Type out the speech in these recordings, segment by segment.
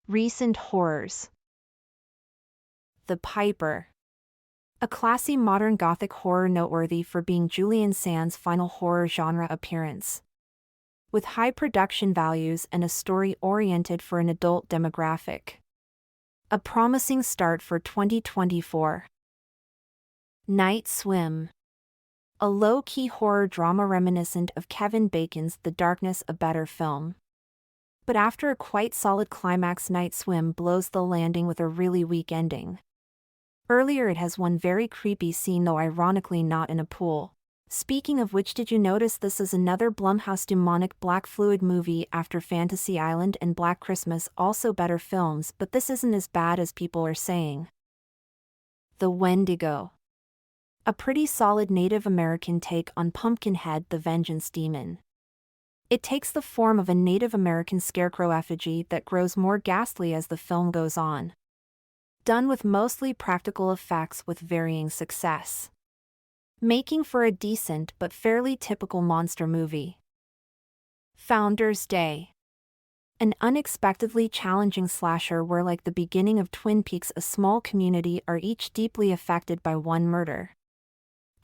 Recent horrors. The Piper. A classy modern gothic horror noteworthy for being Julian Sand's final horror genre appearance. With high production values and a story oriented for an adult demographic. A promising start for 2024. Night Swim. A low-key horror drama reminiscent of Kevin Bacon's The Darkness a Better film. But after a quite solid climax, Night Swim blows the landing with a really weak ending. Earlier it has one very creepy scene, though ironically not in a pool. Speaking of which, did you notice this is another Blumhouse demonic black fluid movie after Fantasy Island and Black Christmas, also better films, but this isn't as bad as people are saying. The Wendigo. A pretty solid Native American take on Pumpkinhead the Vengeance Demon. It takes the form of a Native American scarecrow effigy that grows more ghastly as the film goes on. Done with mostly practical effects with varying success. Making for a decent but fairly typical monster movie. Founders Day. An unexpectedly challenging slasher where, like the beginning of Twin Peaks, a small community are each deeply affected by one murder.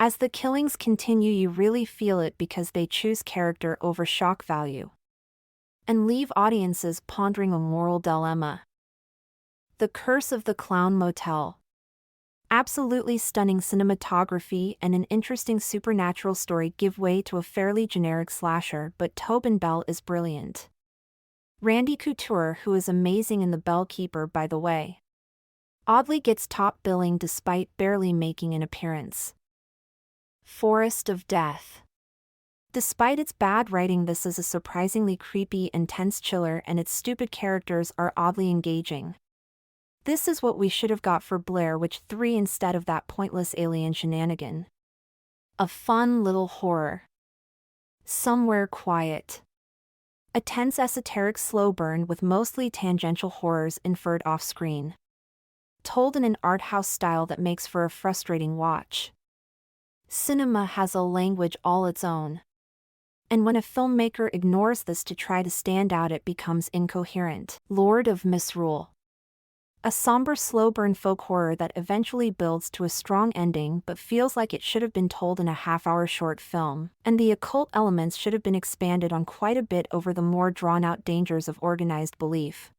As the killings continue, you really feel it because they choose character over shock value. And leave audiences pondering a moral dilemma. The Curse of the Clown Motel. Absolutely stunning cinematography and an interesting supernatural story give way to a fairly generic slasher, but Tobin Bell is brilliant. Randy Couture, who is amazing in The Bell Keeper by the way, oddly gets top billing despite barely making an appearance. Forest of Death. Despite its bad writing, this is a surprisingly creepy and tense chiller, and its stupid characters are oddly engaging. This is what we should have got for Blair Witch 3 instead of that pointless alien shenanigan. A fun little horror. Somewhere Quiet. A tense esoteric slow burn with mostly tangential horrors inferred off-screen. Told in an art house style that makes for a frustrating watch. Cinema has a language all its own. And when a filmmaker ignores this to try to stand out, it becomes incoherent. Lord of Misrule. A somber slow burn folk horror that eventually builds to a strong ending but feels like it should have been told in a half-hour short film, and the occult elements should have been expanded on quite a bit over the more drawn-out dangers of organized belief.